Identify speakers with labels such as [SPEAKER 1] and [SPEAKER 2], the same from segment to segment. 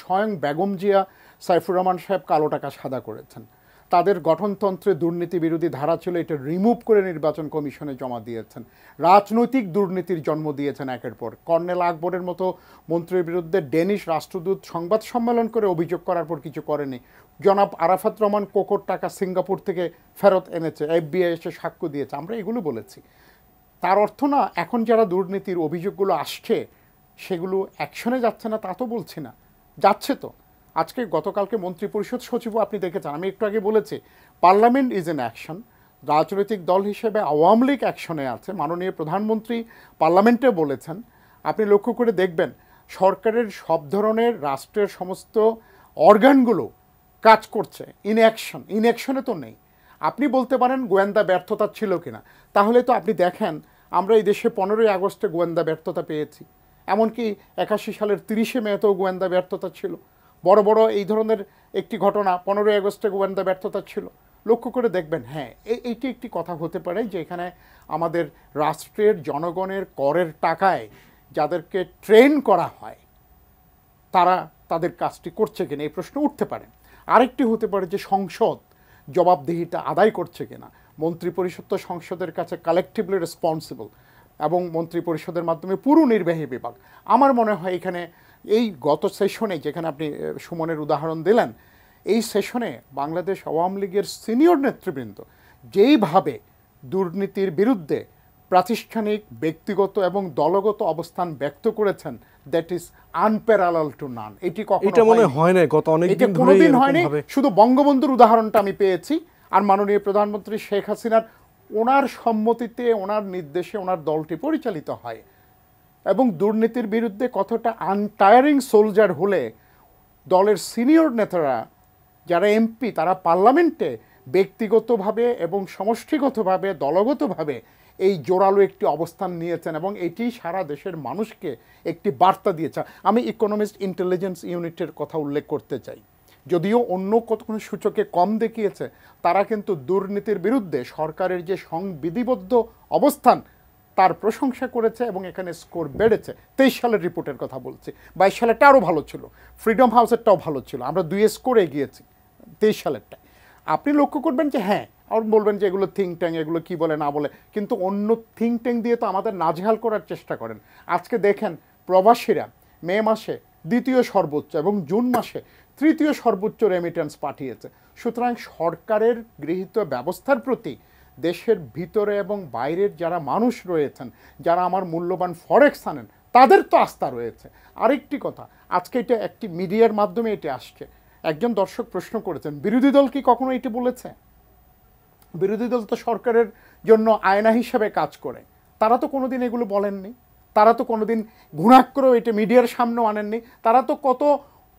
[SPEAKER 1] স্বয়ং বেগম জিয়া, সাইফুর রহমান সাহেব কালো টাকা সাদা করেছেন। তাদের গঠনতন্ত্রে দুর্নীতি বিরোধী ধারা ছিল, এটা রিমুভ করে নির্বাচন কমিশনে জমা দিয়েছেন। রাজনৈতিক দুর্নীতির জন্ম দিয়েছেন একের পর। কর্নেল আকবরের মতো মন্ত্রীর বিরুদ্ধে ডেনিশ রাষ্ট্রদূত সংবাদ সম্মেলন করে অভিযোগ করার পর কিছু করেনি। জনাব আরাফাত রহমান কোকোর টাকা সিঙ্গাপুর থেকে ফেরত এনেছে, FBI এসে সাক্ষ্য দিয়েছে, আমরা এগুলো বলেছি। তার অর্থ না এখন যারা দুর্নীতির অভিযোগগুলো আসছে সেগুলো অ্যাকশনে যাচ্ছে না তা তো বলছি না, যাচ্ছে তো। আজকে গতকালকে মন্ত্রিপরিষদ সচিবও আপনি দেখেছেন, আমি একটু আগে বলেছি পার্লামেন্ট ইজ এন অ্যাকশন। রাজনৈতিক দল হিসেবে আওয়ামী লীগ অ্যাকশনে আছে, মাননীয় প্রধানমন্ত্রী পার্লামেন্টে বলেছেন। আপনি লক্ষ্য করে দেখবেন সরকারের সব ধরনের রাষ্ট্রের সমস্ত অর্গানগুলো কাজ করছে, ইনঅ্যাকশনে তো নেই। আপনি বলতে পারেন গোয়েন্দা ব্যর্থতা ছিল কিনা, তাহলে তো আপনি দেখেন আমরা এই দেশে 15ই আগস্টে গোয়েন্দা ব্যর্থতা পেয়েছি, এমনকি 81 সালের 30শে মেতেও গোয়েন্দা ব্যর্থতা ছিল। বড় বড় এই ধরনের একটি ঘটনা 15ই আগস্টে গোয়েন্দা ব্যর্থতা ছিল। লক্ষ্য করে দেখবেন, হ্যাঁ এইটি একটি কথা হতে পারে যে এখানে আমাদের রাষ্ট্রের জনগণের করের টাকায় যাদেরকে ট্রেন করা হয় তারা তাদের কাজটি করছে কিনা এই প্রশ্ন উঠতে পারে। আরেকটি হতে পারে যে সংসদ জবাবদিহিতা আদায় করছে কিনা। মন্ত্রিপরিষদ তো সংসদের কাছে কালেকটিভলি রেসপন্সিবল এবং মন্ত্রিপরিষদের মাধ্যমে পুরো নির্বাহী বিভাগ। আমার মনে হয় এখানে এই গত সেশনে যেখানে আপনি সুমনের উদাহরণ দিলেন, এই সেশনে বাংলাদেশ আওয়ামী লীগের সিনিয়র নেতৃবৃন্দ যেইভাবে দুর্নীতির বিরুদ্ধে প্রাতিষ্ঠানিক, ব্যক্তিগত এবং দলগত অবস্থান ব্যক্ত করেছেন, দ্যাট ইজ আনপ্যারালাল টু নান। এটি কখনো
[SPEAKER 2] হয় না, গত অনেক দিন ধরে
[SPEAKER 1] কোনোদিন হয়নি। শুধু বঙ্গবন্ধুর উদাহরণটা আমি পেয়েছি, আর মাননীয় প্রধানমন্ত্রী শেখ হাসিনার ওনার সম্মতিতে, ওনার নির্দেশে ওনার দলটি পরিচালিত হয়। এবং দুর্নীতির বিরুদ্ধে কতটা আনটায়ারিং সোলজার হলে দলের সিনিয়র নেতারা যারা এমপি তারা পার্লামেন্টে ব্যক্তিগতভাবে এবং সমষ্টিগতভাবে, দলগতভাবে এই জোরালো একটি অবস্থান নিয়েছেন এবং এটি সারা দেশের মানুষকে একটি বার্তা দিয়েছে। আমি ইকোনমিস্ট ইন্টেলিজেন্স ইউনিটের কথা উল্লেখ করতে চাই, যদিও অন্য কোনো সূচকে কম দেখিয়েছে, তারা কিন্তু দুর্নীতির বিরুদ্ধে সরকারের যে সংবিধিবদ্ধ অবস্থান তার প্রশংসা করেছে এবং এখানে স্কোর বেড়েছে। 23 সালের রিপোর্টের কথা বলছি, 22 সালেরটা আরও ভালো ছিল, ফ্রিডম হাউসেরটাও ভালো ছিল, আমরা 2 স্কোর এগিয়েছি 23 সালেরটায়। আপনি লক্ষ্য করবেন যে হ্যাঁ, আর বলবেন যে এগুলো থিঙ্ক ট্যাঙ্ক, এগুলো কি বলে না বলে, কিন্তু অন্য থিঙ্ক ট্যাঙ্ক দিয়ে তো আমাদের নাজেহাল করার চেষ্টা করেন। আজকে দেখেন প্রবাসীরা মে মাসে 2য় সর্বোচ্চ এবং জুন মাসে 3য় সর্বোচ্চ রেমিটেন্স পাঠিয়েছে। সুতরাং সরকারের গৃহীত ব্যবস্থার প্রতি দেশের ভিতরে এবং বাইরের যারা মানুষ রয়েছেন, যারা আমার মূল্যবান ফরেক্স আনেন, তাদের তো আস্থা রয়েছে। আরেকটি কথা, আজকে এটা একটি মিডিয়ার মাধ্যমে এটা আসছে, একজন দর্শক প্রশ্ন করেছেন বিরোধী দল কি কখনো এটি বলেছে? বিরোধী দল তো সরকারের জন্য আয়না হিসাবে কাজ করে, তারা তো কোনোদিন এগুলো বলেননি, তারা তো কোনোদিন ঘুণাক্রেও এটা মিডিয়ার সামনেও আনেননি। তারা তো কত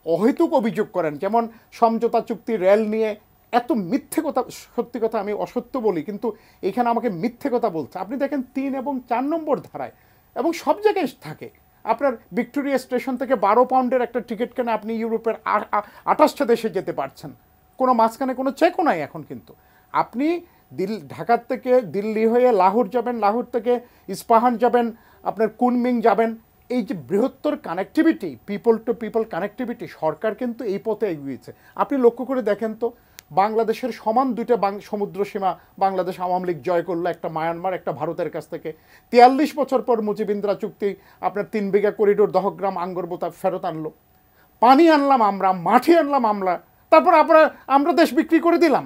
[SPEAKER 1] অহেতুক অভিযোগ করেন, যেমন সমঝোতা চুক্তি, রেল নিয়ে এত মিথ্যে কথা। সত্যি কথা আমি অসত্য বলি, কিন্তু এখানে আমাকে মিথ্যে কথা বলছে। আপনি দেখেন 3 এবং 4 নম্বর ধারায় এবং সব জায়গায় থাকে, আপনার ভিক্টোরিয়া স্টেশন থেকে 12 পাউন্ডের একটা টিকিট কেনে আপনি ইউরোপের 28টা দেশে যেতে পারছেন, কোনো মাঝখানে কোনো চেকও নাই এখন। কিন্তু আপনি ঢাকার থেকে দিল্লি হয়ে লাহোর যাবেন, লাহোর থেকে ইস্পাহান যাবেন, আপনার কুনমিং যাবেন, এই যে বৃহত্তর connectivity, people to people connectivity, সরকার কিন্তু এই পথে এগিয়েছে। আপনি লক্ষ্য করে দেখেন তো, বাংলাদেশের সমান 2টা সমুদ্র সীমা বাংলাদেশ আওয়ামী লীগ জয় করলো, একটা মায়ানমার, একটা ভারতের কাছ থেকে। 43 বছর পর মুজিবিন্দ্রা চুক্তি আপনার 3 বিঘা করিডোর দহগ্রাম আঙ্গরবোতা ফেরত আনলো। পানি আনলাম আমরা, মাটি আনলাম আমরা, তারপর আমরা দেশ বিক্রি করে দিলাম।